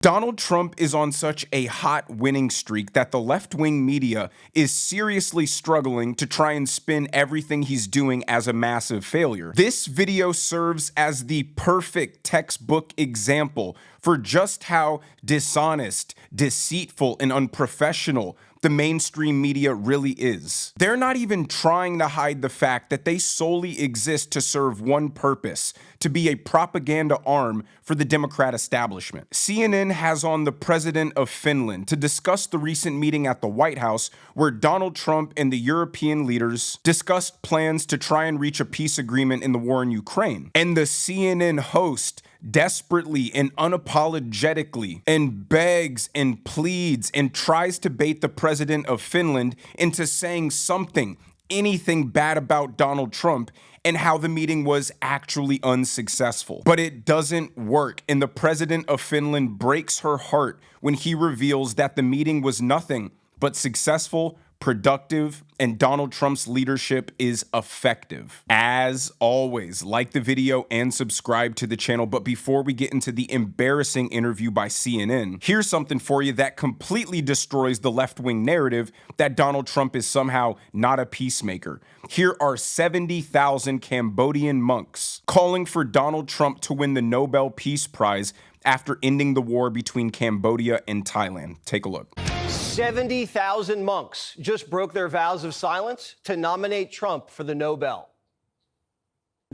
Donald Trump is on such a hot winning streak that the left-wing media is seriously struggling to try and spin everything he's doing as a massive failure. This video serves as the perfect textbook example for just how dishonest, deceitful, and unprofessional the mainstream media really is. They're not even trying to hide the fact that they solely exist to serve one purpose: to be a propaganda arm for the Democrat establishment. CNN has on the president of Finland to discuss the recent meeting at the White House where Donald Trump and the European leaders discussed plans to try and reach a peace agreement in the war in Ukraine. And the CNN host desperately and unapologetically and begs and pleads and tries to bait the president of Finland into saying something, anything bad about Donald Trump and how the meeting was actually unsuccessful. But it doesn't work, and the president of Finland breaks her heart when he reveals that the meeting was nothing but successful, productive, and Donald Trump's leadership is effective. As always, like the video and subscribe to the channel. But before we get into the embarrassing interview by CNN, here's something for you that completely destroys the left-wing narrative that Donald Trump is somehow not a peacemaker. Here are 70,000 Cambodian monks calling for Donald Trump to win the Nobel Peace Prize after ending the war between Cambodia and Thailand. Take a look. 70,000 monks just broke their vows of silence to nominate Trump for the Nobel.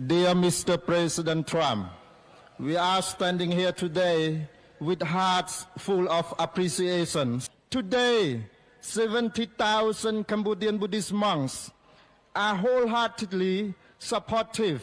Dear Mr. President Trump, we are standing here today with hearts full of appreciation. Today, 70,000 Cambodian Buddhist monks are wholeheartedly supportive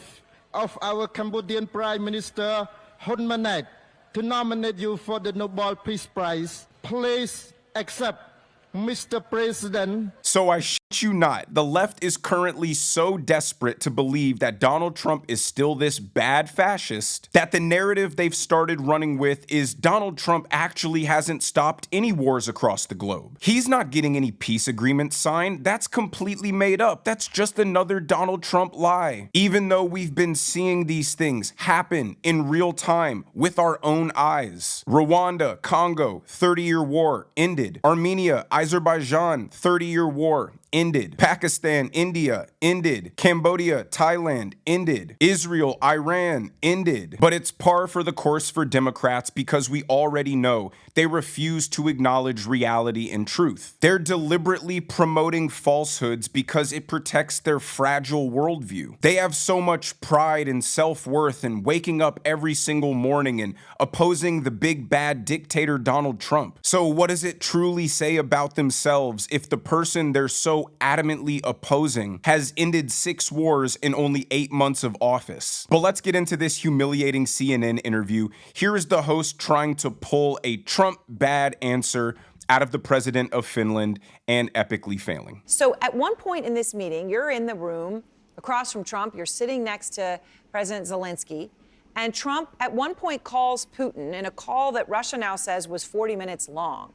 of our Cambodian Prime Minister Hun Manet to nominate you for the Nobel Peace Prize. Please accept, Mr. President. So I shit you not, the left is currently so desperate to believe that Donald Trump is still this bad fascist that the narrative they've started running with is Donald Trump actually hasn't stopped any wars across the globe. He's not getting any peace agreements signed. That's completely made up. That's just another Donald Trump lie. Even though we've been seeing these things happen in real time with our own eyes. Rwanda, Congo, 30-year war ended. Armenia, Azerbaijan, 30-year war ended. Pakistan, India, ended. Cambodia, Thailand, ended. Israel, Iran, ended. But it's par for the course for Democrats because we already know they refuse to acknowledge reality and truth. They're deliberately promoting falsehoods because it protects their fragile worldview. They have so much pride and self-worth in waking up every single morning and opposing the big bad dictator Donald Trump. So what does it truly say about themselves if the person they're so adamantly opposing has ended 6 wars in only 8 months of office? But let's get into this humiliating CNN interview. Here is the host trying to pull a Trump bad answer out of the president of Finland and epically failing. So at one point in this meeting, you're in the room across from Trump, you're sitting next to President Zelensky, and Trump at one point calls Putin in a call that Russia now says was 40 minutes long.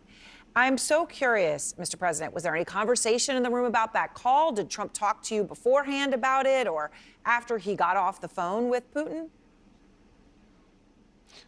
I'm so curious, Mr. President, was there any conversation in the room about that call? Did Trump talk to you beforehand about it or after he got off the phone with Putin?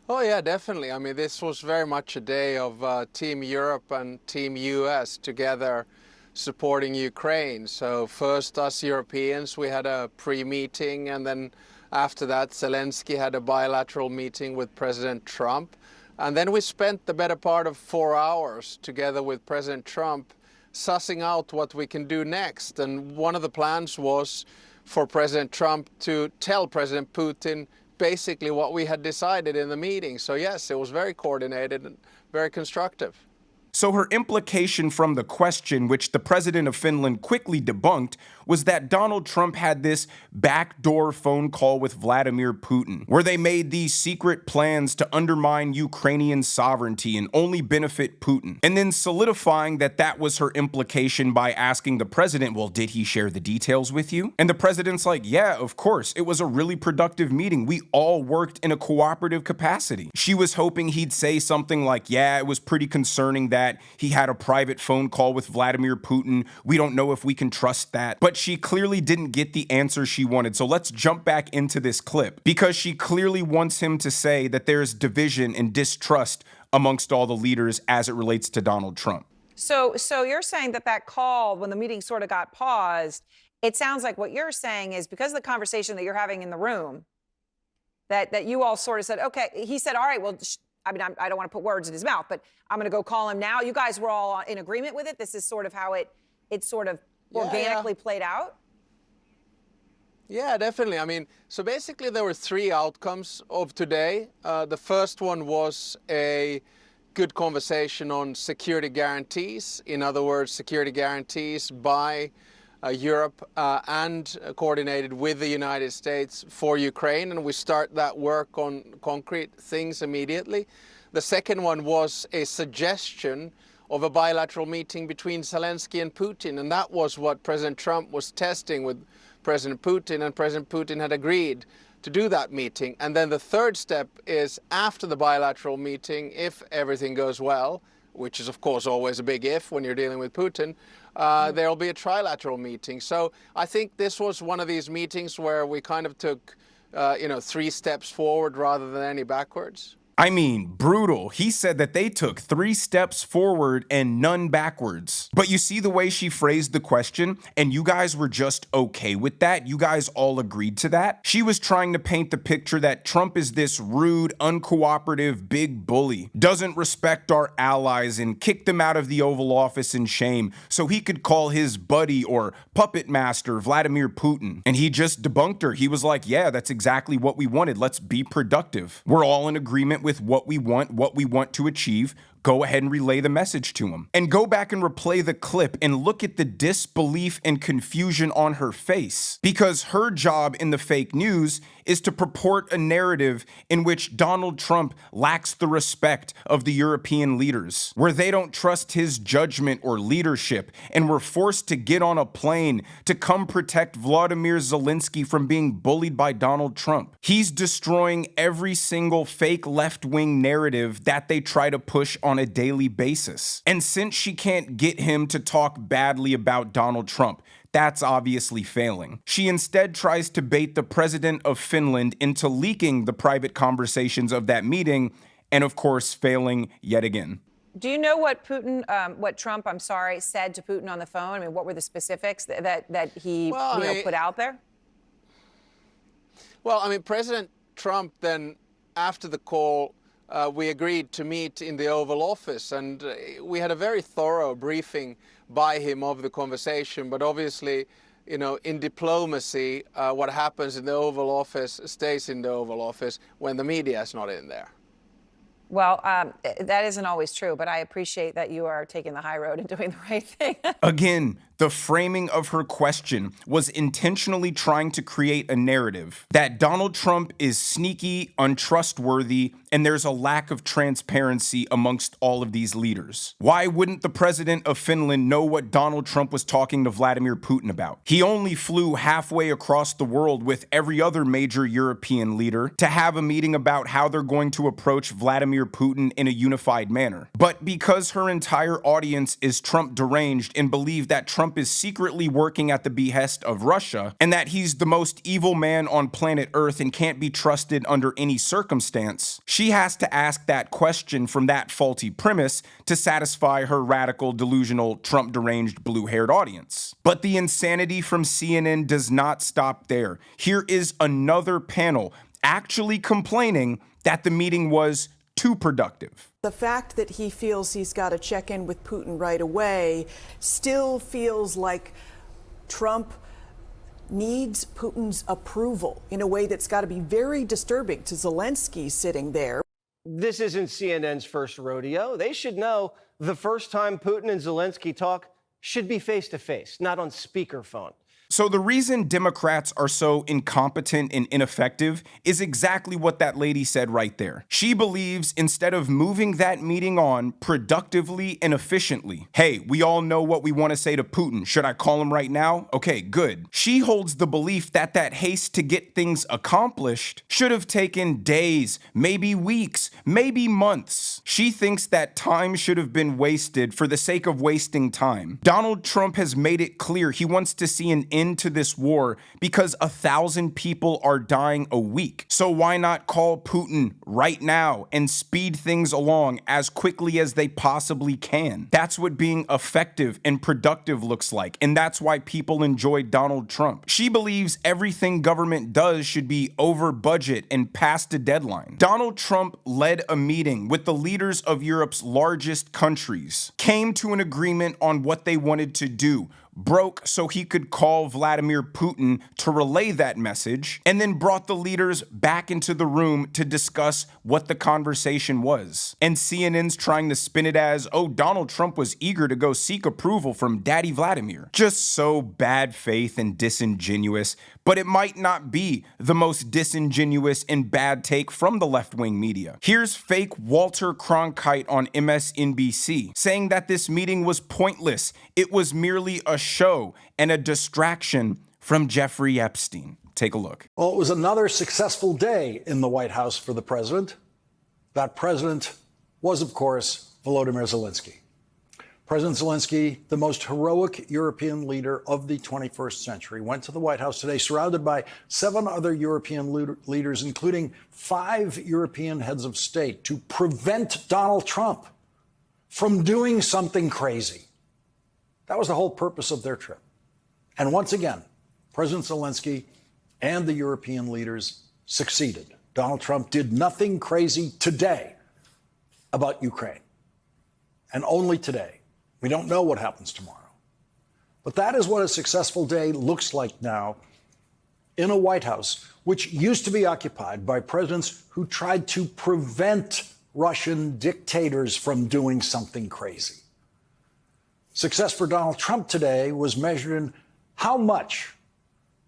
Oh, yeah, definitely. I mean, this was very much a day of Team Europe and Team US together supporting Ukraine. So first, us Europeans, we had a pre-meeting, and then after that, Zelensky had a bilateral meeting with President Trump. And then we spent the better part of 4 hours together with President Trump sussing out what we can do next. And one of the plans was for President Trump to tell President Putin basically what we had decided in the meeting. So yes, it was very coordinated and very constructive. So her implication from the question, which the president of Finland quickly debunked, was that Donald Trump had this backdoor phone call with Vladimir Putin, where they made these secret plans to undermine Ukrainian sovereignty and only benefit Putin. And then solidifying that that was her implication by asking the president, well, did he share the details with you? And the president's like, yeah, of course. It was a really productive meeting. We all worked in a cooperative capacity. She was hoping he'd say something like, yeah, it was pretty concerning that he had a private phone call with Vladimir Putin. We don't know if we can trust that. But she clearly didn't get the answer she wanted. So let's jump back into this clip because she clearly wants him to say that there's division and distrust amongst all the leaders as it relates to Donald Trump. So you're saying that call, when the meeting sort of got paused, it sounds like what you're saying is because of the conversation that you're having in the room, that you all sort of said, okay, he said, all right, well, I mean, I don't want to put words in his mouth, but I'm going to go call him now. You guys were all in agreement with it. This is sort of how it sort of organically played out. Yeah, definitely. I mean, so basically there were three outcomes of today. The first one was a good conversation on security guarantees. In other words, security guarantees by Europe and coordinated with the United States for Ukraine. And we start that work on concrete things immediately. The second one was a suggestion of a bilateral meeting between Zelensky and Putin. And that was what President Trump was testing with President Putin, and President Putin had agreed to do that meeting. And then the third step is after the bilateral meeting, if everything goes well, which is of course always a big if when you're dealing with Putin, there'll be a trilateral meeting. So I think this was one of these meetings where we kind of took, 3 steps forward rather than any backwards. I mean, brutal. He said that they took 3 steps forward and none backwards. But you see the way she phrased the question, and you guys were just okay with that? You guys all agreed to that? She was trying to paint the picture that Trump is this rude, uncooperative, big bully, doesn't respect our allies, and kicked them out of the Oval Office in shame so he could call his buddy or puppet master Vladimir Putin. And he just debunked her. He was like, yeah, that's exactly what we wanted. Let's be productive. We're all in agreement with what we want to achieve. Go ahead and relay the message to him. And go back and replay the clip and look at the disbelief and confusion on her face. Because her job in the fake news is to purport a narrative in which Donald Trump lacks the respect of the European leaders, where they don't trust his judgment or leadership, and were forced to get on a plane to come protect Vladimir Zelensky from being bullied by Donald Trump. He's destroying every single fake left-wing narrative that they try to push on a daily basis. And since she can't get him to talk badly about Donald Trump, that's obviously failing. She instead tries to bait the president of Finland into leaking the private conversations of that meeting, and of course, failing yet again. Do you know what Trump said to Putin on the phone? I mean, what were the specifics that he put out there? Well, I mean, President Trump then, after the call, we agreed to meet in the Oval Office, and we had a very thorough briefing by him of the conversation. But obviously, in diplomacy, what happens in the Oval Office stays in the Oval Office when the media is not in there. Well, that isn't always true, but I appreciate that you are taking the high road and doing the right thing. Again, the framing of her question was intentionally trying to create a narrative that Donald Trump is sneaky, untrustworthy, and there's a lack of transparency amongst all of these leaders. Why wouldn't the president of Finland know what Donald Trump was talking to Vladimir Putin about? He only flew halfway across the world with every other major European leader to have a meeting about how they're going to approach Vladimir Putin in a unified manner. But because her entire audience is Trump deranged and believe that Trump is secretly working at the behest of Russia, and that he's the most evil man on planet Earth and can't be trusted under any circumstance, she has to ask that question from that faulty premise to satisfy her radical, delusional, Trump deranged, blue-haired audience. But the insanity from CNN does not stop there. Here is another panel actually complaining that the meeting was too productive. The fact that he feels he's got to check in with Putin right away still feels like Trump needs Putin's approval in a way that's got to be very disturbing to Zelensky sitting there. This isn't CNN's first rodeo. They should know the first time Putin and Zelensky talk should be face-to-face, not on speakerphone. So the reason Democrats are so incompetent and ineffective is exactly what that lady said right there. She believes instead of moving that meeting on productively and efficiently, hey, we all know what we want to say to Putin. Should I call him right now? Okay, good. She holds the belief that that haste to get things accomplished should have taken days, maybe weeks, maybe months. She thinks that time should have been wasted for the sake of wasting time. Donald Trump has made it clear he wants to see an end end to this war because 1,000 people are dying a week. So why not call Putin right now and speed things along as quickly as they possibly can? That's what being effective and productive looks like, and that's why people enjoy Donald Trump. She believes everything government does should be over budget and past a deadline. Donald Trump led a meeting with the leaders of Europe's largest countries, came to an agreement on what they wanted to do, broke so he could call Vladimir Putin to relay that message, and then brought the leaders back into the room to discuss what the conversation was. And CNN's trying to spin it as, oh, Donald Trump was eager to go seek approval from Daddy Vladimir. Just so bad faith and disingenuous, but it might not be the most disingenuous and bad take from the left-wing media. Here's fake Walter Cronkite on MSNBC saying that this meeting was pointless. It was merely a show and a distraction from Jeffrey Epstein. Take a look. Well, it was another successful day in the White House for the president. That president was, of course, Volodymyr Zelensky. President Zelensky, the most heroic European leader of the 21st century, went to the White House today surrounded by 7 other European leaders, including 5 European heads of state, to prevent Donald Trump from doing something crazy. That was the whole purpose of their trip. And once again, President Zelensky and the European leaders succeeded. Donald Trump did nothing crazy today about Ukraine, and only today. We don't know what happens tomorrow. But that is what a successful day looks like now in a White House, which used to be occupied by presidents who tried to prevent Russian dictators from doing something crazy. Success for Donald Trump today was measured in how much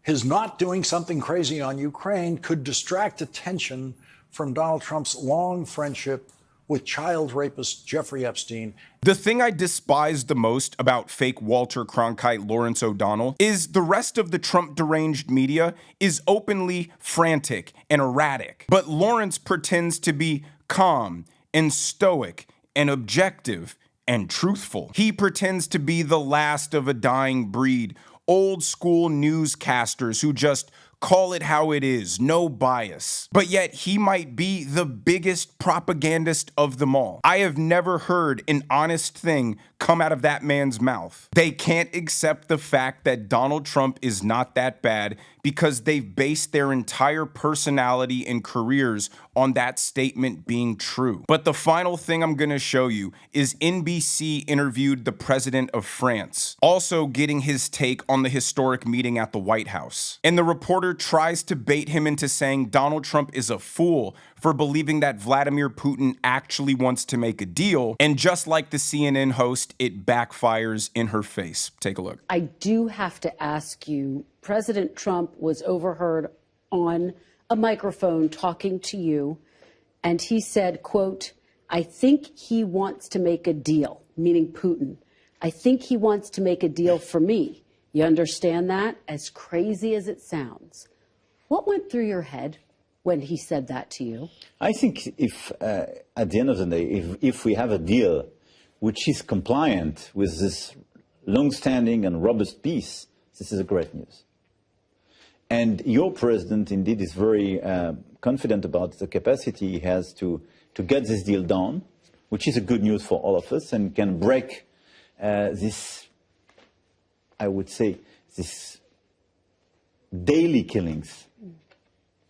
his not doing something crazy on Ukraine could distract attention from Donald Trump's long friendship with child rapist Jeffrey Epstein. The thing I despise the most about fake Walter Cronkite Lawrence O'Donnell is the rest of the Trump deranged media is openly frantic and erratic. But Lawrence pretends to be calm and stoic and objective and truthful. He pretends to be the last of a dying breed, old school newscasters who just call it how it is, no bias. But yet he might be the biggest propagandist of them all. I have never heard an honest thing come out of that man's mouth. They can't accept the fact that Donald Trump is not that bad because they've based their entire personality and careers on that statement being true. But the final thing I'm gonna show you is NBC interviewed the president of France, also getting his take on the historic meeting at the White House. And the reporter tries to bait him into saying Donald Trump is a fool for believing that Vladimir Putin actually wants to make a deal. And just like the CNN host, it backfires in her face. Take a look. I do have to ask you, President Trump was overheard on a microphone talking to you, and he said, quote, I think he wants to make a deal, meaning Putin. I think he wants to make a deal for me. You understand that? As crazy as it sounds. What went through your head when he said that to you? I think if, at the end of the day, if we have a deal which is compliant with this long-standing and robust peace, this is a great news. And your president, indeed, is very confident about the capacity he has to get this deal done, which is a good news for all of us and can break this, I would say, this daily killings,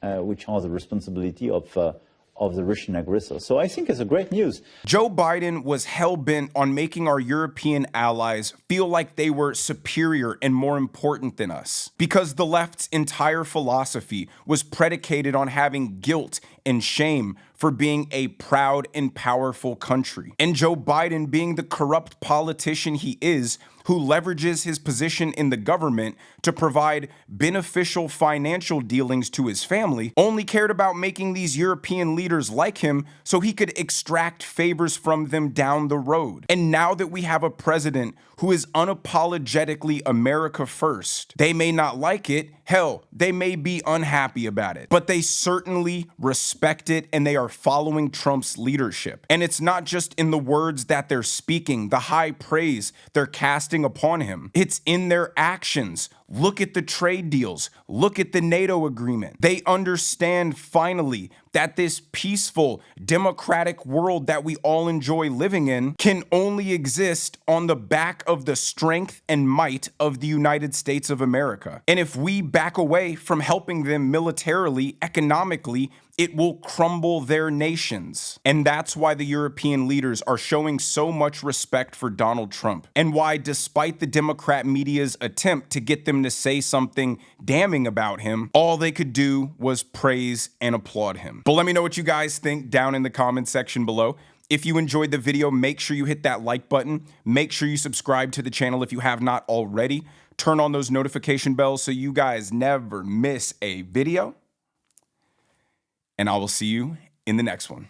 which are the responsibility of the Russian aggressor. So I think it's a great news. Joe Biden was hell-bent on making our European allies feel like they were superior and more important than us, because the left's entire philosophy was predicated on having guilt and shame for being a proud and powerful country. And Joe Biden, being the corrupt politician he is, who leverages his position in the government to provide beneficial financial dealings to his family, only cared about making these European leaders like him so he could extract favors from them down the road. And now that we have a president who is unapologetically America first, they may not like it, hell, they may be unhappy about it, but they certainly respect it and they are following Trump's leadership. And it's not just in the words that they're speaking, the high praise they're casting upon him. It's in their actions, Look at the trade deals. Look at the NATO agreement. They understand finally that this peaceful, democratic world that we all enjoy living in can only exist on the back of the strength and might of the United States of America. And if we back away from helping them militarily, economically, it will crumble their nations. And that's why the European leaders are showing so much respect for Donald Trump, and why, despite the Democrat media's attempt to get them to say something damning about him, all they could do was praise and applaud him. But let me know what you guys think down in the comment section below. If you enjoyed the video, make sure you hit that like button. Make sure you subscribe to the channel if you have not already. Turn on those notification bells so you guys never miss a video. And I will see you in the next one.